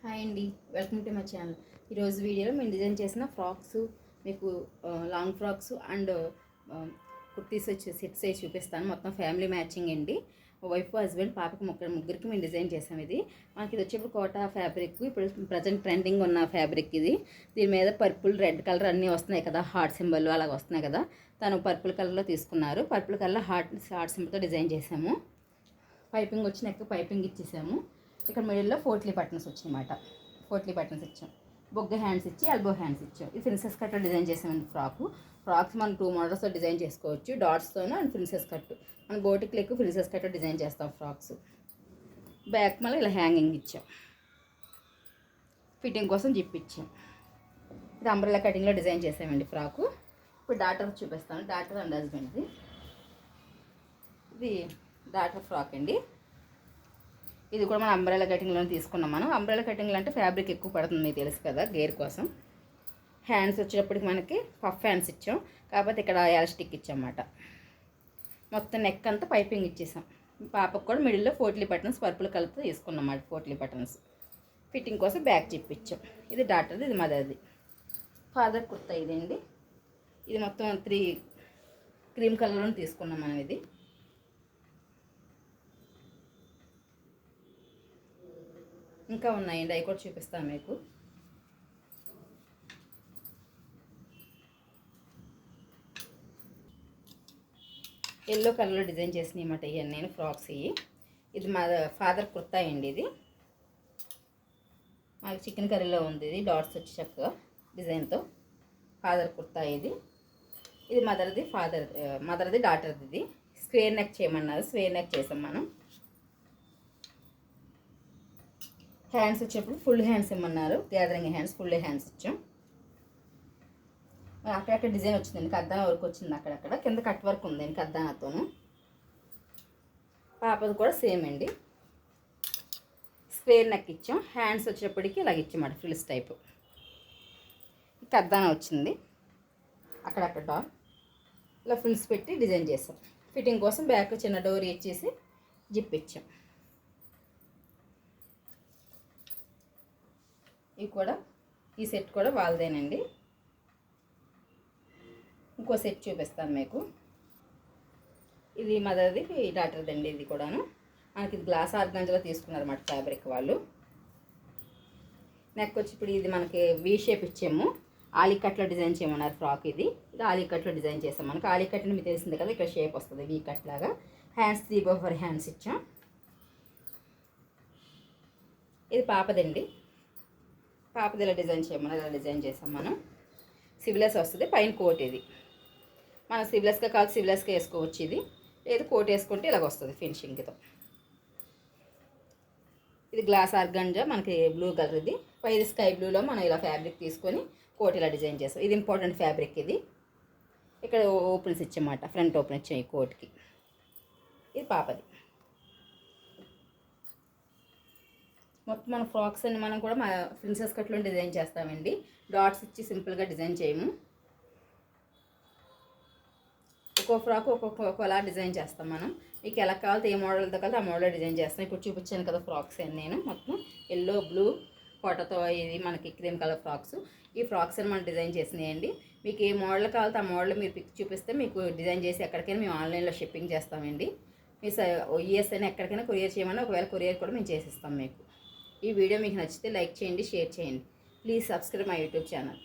Hi అండి, welcome to my channel. ఈరోజు వీడియోలో మేము డిజైన్ చేసిన ఫ్రాక్స్, మీకు లాంగ్ ఫ్రాక్స్ అండ్ కుర్తీస్ వచ్చి సెట్స్ అయి చూపిస్తాను. మొత్తం ఫ్యామిలీ మ్యాచింగ్ అండి. వైఫ్ హస్బెండ్ పాపకి ముగ్గురికి మేము డిజైన్ చేసాం. ఇది మనకి ఇది వచ్చేప్పుడు కోటా ఫ్యాబ్రిక్, ఇప్పుడు ప్రజెంట్ ట్రెండింగ్ ఉన్న ఫ్యాబ్రిక్ ఇది. దీని మీద పర్పుల్, రెడ్ కలర్ అన్నీ వస్తున్నాయి కదా, హార్ట్ సింబల్ అలాగ వస్తున్నాయి కదా. తను పర్పుల్ కలర్లో తీసుకున్నారు. పర్పుల్ కలర్ హార్ట్ సింబల్తో డిజైన్ చేసాము. పైపింగ్ వచ్చి నెక్ పైపింగ్ ఇచ్చేసాము. ఇక్కడ మిడిల్లో పోట్లీ బటన్స్ వచ్చాయన్నమాట. పోట్లీ బటన్స్ ఇచ్చాం, బొగ్గ హ్యాండ్స్ ఇచ్చి ఎల్బో హ్యాండ్స్ ఇచ్చాం. ఈ ప్రిన్సెస్ కట్లో డిజైన్ చేసామండి. ఫ్రాక్స్ మనం 2 మోడల్స్తో డిజైన్ చేసుకోవచ్చు, డాట్స్తోనూ అండ్ ప్రిన్సెస్ కట్. మనం బోటిక్ లెక్క ప్రిన్సెస్ కట్ డిజైన్ చేస్తాం ఫ్రాక్స్. బ్యాక్ మళ్ళీ ఇలా హ్యాంగింగ్ ఇచ్చాం, ఫిట్టింగ్ కోసం జిప్ ఇచ్చాం. ఇది అంబ్రెల్లా కటింగ్లో డిజైన్ చేసామండి ఫ్రాకు. ఇప్పుడు డాటర్ చూపిస్తాను, డాటర్ అండ్ హస్బెండ్ది. ఇది డాటర్ ఫ్రాక్ అండి. ఇది కూడా మనం అంబ్రెల్లా కటింగ్లో తీసుకున్నాం. మనం అంబ్రెల్లా కటింగ్లో అంటే ఫ్యాబ్రిక్ ఎక్కువ పడుతుంది, మీకు తెలుసు కదా, గేర్ కోసం. హ్యాండ్స్ వచ్చేటప్పటికి మనకి పఫ్ హ్యాండ్స్ ఇచ్చాం, కాకపోతే ఇక్కడ ఎలాస్టిక్ ఇచ్చామన్నమాట. మొత్తం నెక్ అంతా పైపింగ్ ఇచ్చేసాం. పాపకు కూడా మిడిల్లో పోట్లీ బటన్స్ పర్పుల్ కలర్తో తీసుకున్నాం అన్నమాట. పోట్లీ బటన్స్ ఫిట్టింగ్ కోసం బ్యాక్ జిప్ ఇచ్చాం. ఇది డాటర్ది, ఇది మదర్ది. ఫాదర్ కుర్తా ఇదండి. ఇది మొత్తం 3 క్రీమ్ కలర్లో తీసుకున్నాం మనం. ఇది ఇంకా ఉన్నాయండి, అవి కూడా చూపిస్తాను మీకు. ఎల్లో కలర్లో డిజైన్ చేసినాయి అన్నమాట ఇవన్నీ నేను ఫ్రాక్స్. ఇది మా ఫాదర్ కుర్తా అండి. ఇది మాకు చికెన్ కర్రీలో ఉంది. ఇది డాట్స్ వచ్చి చక్కగా డిజైన్తో ఫాదర్ కుర్తా. ఇది మదర్ది డాటర్ది. ఇది స్క్వేర్ నెక్ చేయమన్నారు, స్క్వేర్ నెక్ చేసాం మనం. హ్యాండ్స్ వచ్చేప్పుడు ఫుల్ హ్యాండ్స్ ఇమ్మన్నారు, గ్యాదరింగ్ హ్యాండ్స్, ఫుల్ హ్యాండ్స్ ఇచ్చాం. అక్కడక్కడ డిజైన్ వచ్చిందండి, కద్దాన వర్క్ వచ్చింది అక్కడక్కడ. కింద కట్ వర్క్ ఉందండి కద్దానతోను. పాపది కూడా సేమ్ అండి, స్క్వేర్ నెక్ ఇచ్చాం. హ్యాండ్స్ వచ్చేప్పటికి ఇలాగ ఇచ్చామాట, ఫ్రిల్స్ టైపు. కద్దాన వచ్చింది అక్కడక్కడ ఇలా ఫ్రిల్స్ పెట్టి డిజైన్ చేసాం. ఫిట్టింగ్ కోసం బ్యాక్ చిన్న డోర్ ఇచ్చేసి జిప్ ఇచ్చాం. ఈ సెట్ కూడా వాళ్ళదేనండి. ఇంకో సెట్ చూపిస్తాను మీకు. ఇది మదర్ది, డాటర్ది అండి. ఇది కూడాను మనకి గ్లాస్ ఆర్గాంజాలో తీసుకున్నారన్నమాట ఫ్యాబ్రిక్ వాళ్ళు. నెక్ వచ్చి ఇప్పుడు ఇది మనకి వీ షేప్ ఇచ్చాము. ఆలికట్లో డిజైన్ చేయమన్నారు ఫ్రాక్. ఇది ఆలికట్లో డిజైన్ చేసాం. మనకి ఆలికట్ మీకు తెలిసింది కదా, ఇక్కడ షేప్ వస్తుంది వీ కట్ లాగా. హ్యాండ్స్ 3/4 హ్యాండ్స్ ఇచ్చాం. ఇది పాపదండి. పాపది ఇలా డిజైన్ చేయమని ఇలా డిజైన్ చేసాం మనం. సివిలెస్ వస్తుంది, పైన కోట్. ఇది మనం సివిలెస్గా కాదు, సివిలెస్గా వేసుకోవచ్చు. ఇది లేదు కోట్ వేసుకుంటే ఇలాగ వస్తుంది ఫినిషింగ్తో. ఇది గ్లాస్ ఆర్గంజా మనకి బ్లూ కలర్. ఇది పైది స్కై బ్లూలో మనం ఇలా ఫ్యాబ్రిక్ తీసుకొని కోట్ ఇలా డిజైన్ చేస్తాం. ఇది ఇంపార్టెంట్ ఫ్యాబ్రిక్. ఇది ఇక్కడ ఓపెన్స్ ఇచ్చామాట, ఫ్రంట్ ఓపెన్ ఇచ్చాం ఈ కోట్కి. ఇది పాపది. మొత్తం మన ఫ్రాక్స్ అన్ని మనం కూడా మా ప్రిన్సెస్ కట్లో డిజైన్ చేస్తామండి. డాట్స్ ఇచ్చి సింపుల్గా డిజైన్ చేయము. ఒక్కో ఫ్రాక్ ఒక్కొక్కలా డిజైన్ చేస్తాం మనం. మీకు ఎలా కావాలితే ఏ మోడల్తో కలిసి ఆ మోడల్ డిజైన్ చేస్తాం. ఇప్పుడు చూపించాను కదా ఫ్రాక్స్ అని నేను మొత్తం ఎల్లో, బ్లూ, కోటతో ఇది మనకి క్రీమ్ కలర్ ఫ్రాక్స్. ఈ ఫ్రాక్స్ అని మనం డిజైన్ చేసినాయండి. మీకు ఏ మోడల్ కావాలితే ఆ మోడల్ మీరు పిక్ చూపిస్తే మీకు డిజైన్ చేసి ఎక్కడికైనా మేము ఆన్లైన్లో షిప్పింగ్ చేస్తామండి. మీ యూఎస్ అయినా ఎక్కడికైనా కొరియర్ చేయమన్నా ఒకవేళ కొరియర్ కూడా మేము చేసిస్తాం మీకు. ఈ వీడియో మీకు నచ్చితే లైక్ చేయండి, షేర్ చేయండి. Please subscribe my YouTube channel.